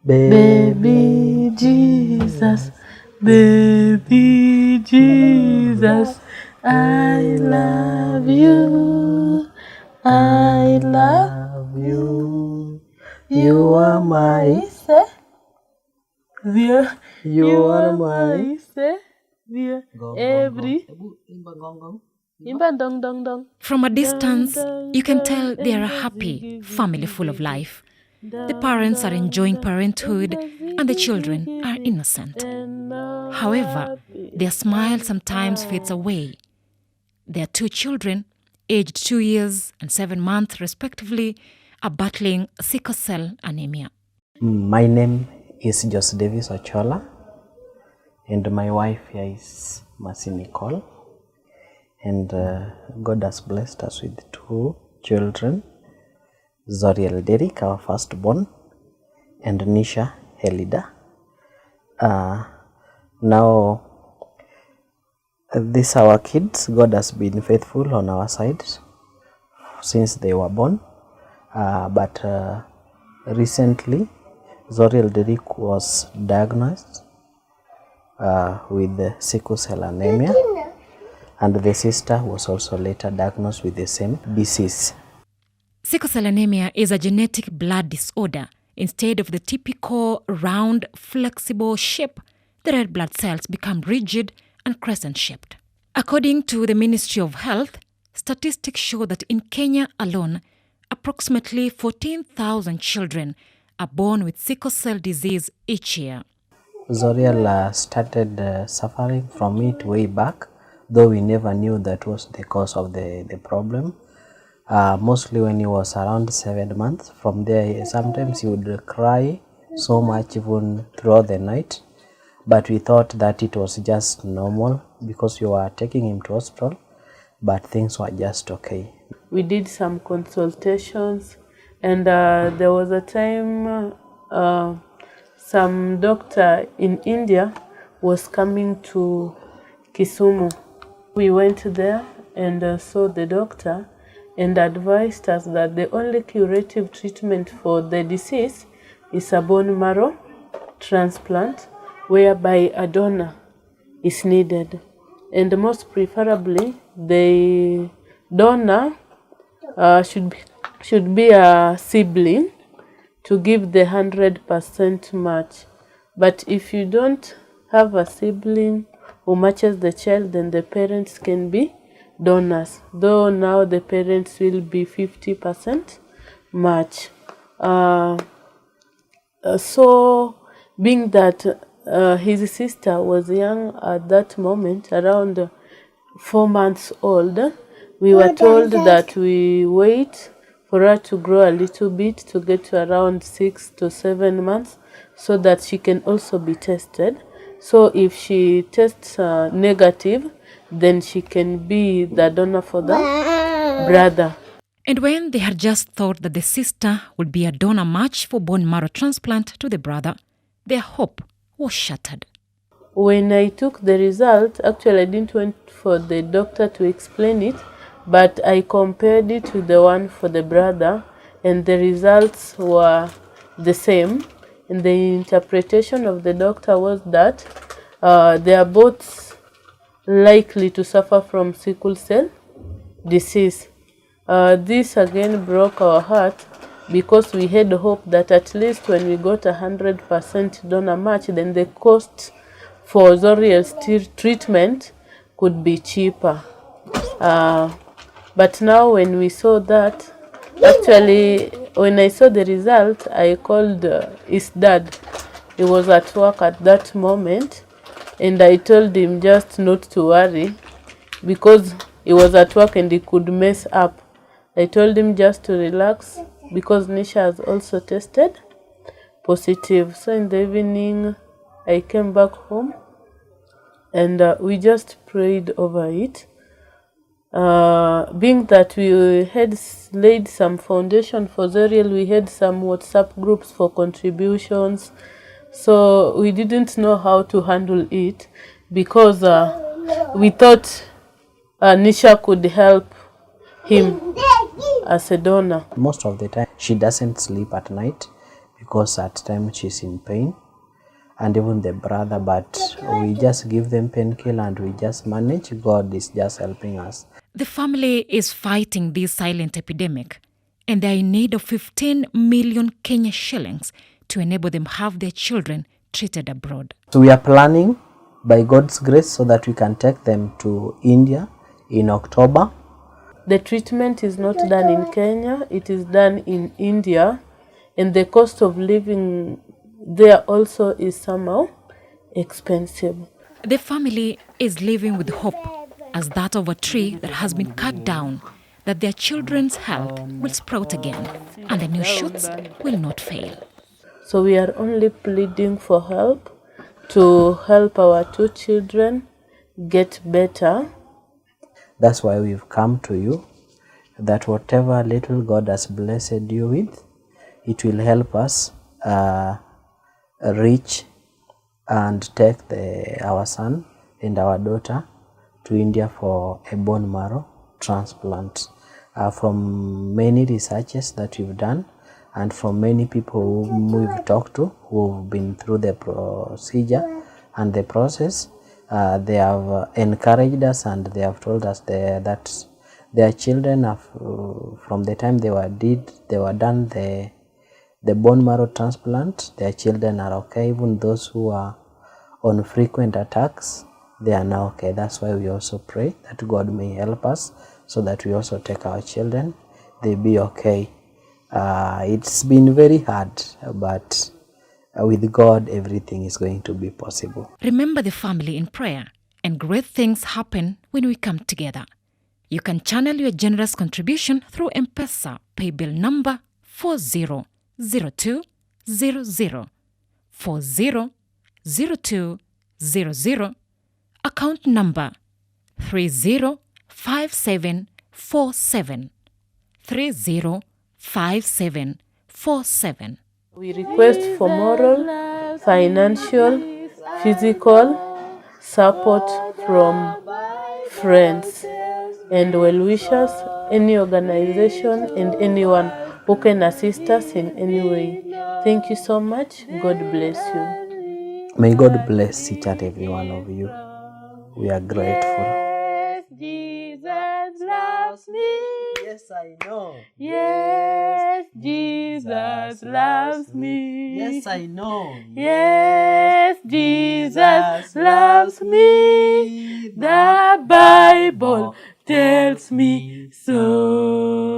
Baby Jesus, baby Jesus, I love you, I love you. You are my Savior, you are my Savior. Every Imba dong dong dong. From a distance, you can tell they are a happy family full of life. The parents are enjoying parenthood and the children are innocent. However, their smile sometimes fades away. Their two children, aged 2 years and 7 months respectively, are battling sickle cell anemia. My name is Jose Davis Ochola, and my wife here is Mercy Nicole. And God has blessed us with 2 children, Zoriel Derek, our firstborn, and Nisha Helida. Now, these our kids. God has been faithful on our side since they were born. But recently, Zoriel Derek was diagnosed with sickle cell anemia, and the sister was also later diagnosed with the same disease. Sickle cell anemia is a genetic blood disorder. Instead of the typical round, flexible shape, the red blood cells become rigid and crescent-shaped. According to the Ministry of Health, statistics show that in Kenya alone, approximately 14,000 children are born with sickle cell disease each year. Zoriel started suffering from it way back, though we never knew that was the cause of the problem. Mostly when he was around 7 months. From there, sometimes he would cry so much even throughout the night. But we thought that it was just normal because we were taking him to hospital, but things were just okay. We did some consultations, and there was a time some doctor in India was coming to Kisumu. We went there and saw the doctor and advised us that the only curative treatment for the disease is a bone marrow transplant, whereby a donor is needed. And most preferably, the donor should be a sibling to give the 100% match. But if you don't have a sibling who matches the child, then the parents can be donors, though now the parents will be 50% match. So being that his sister was young at that moment, around 4 months old, we were told that we wait for her to grow a little bit to get to around 6 to 7 months so that she can also be tested. So if she tests negative, then she can be the donor for the brother. And when they had just thought that the sister would be a donor match for bone marrow transplant to the brother, their hope was shattered. When I took the result, actually I didn't wait for the doctor to explain it, but I compared it with the one for the brother, and the results were the same. And the interpretation of the doctor was that they are both likely to suffer from sickle cell disease. This again broke our heart because we had hope that at least when we got 100% donor match, then the cost for Zoriel's treatment could be cheaper. But now when we saw that, actually when I saw the result, I called his dad. He was at work at that moment, and I told him just not to worry because he was at work and he could mess up. I told him just to relax because Nisha has also tested positive. So in the evening, I came back home and we just prayed over it. Being that we had laid some foundation for Zoriel, we had some WhatsApp groups for contributions. So we didn't know how to handle it because we thought Nisha could help him as a donor. Most of the time, she doesn't sleep at night because at times she's in pain, and even the brother, but we just give them painkiller and we just manage. God is just helping us. The family is fighting this silent epidemic, and they are in need of 15 million Kenya shillings to enable them have their children treated abroad. So we are planning by God's grace so that we can take them to India in October. The treatment is not done in Kenya, it is done in India, and the cost of living there also is somehow expensive. The family is living with hope as that of a tree that has been cut down, that their children's health will sprout again and the new shoots will not fail. So we are only pleading for help to help our 2 children get better. That's why we've come to you, that whatever little God has blessed you with, it will help us reach and take our son and our daughter to India for a bone marrow transplant. From many researches that we've done and from many people whom we've talked to who've been through the procedure and the process, they have encouraged us and they have told us that their children have, from the time they were done the bone marrow transplant, their children are okay. Even those who are on frequent attacks, they are now okay. That's why we also pray that God may help us so that we also take our children, they be okay. It's been very hard, but with God, everything is going to be possible. Remember the family in prayer, and great things happen when we come together. You can channel your generous contribution through Mpesa Paybill number 400200, 400200, account number 305747, 305747. We request for moral, financial, physical support from friends and well-wishers, any organization and anyone who can assist us in any way. Thank you so much. God bless you. May God bless each and every one of you. We are grateful. Yes, Jesus loves me. Yes, I know. Yes, Jesus loves me. Yes, I know. Yes, Jesus loves me. The Bible tells me so.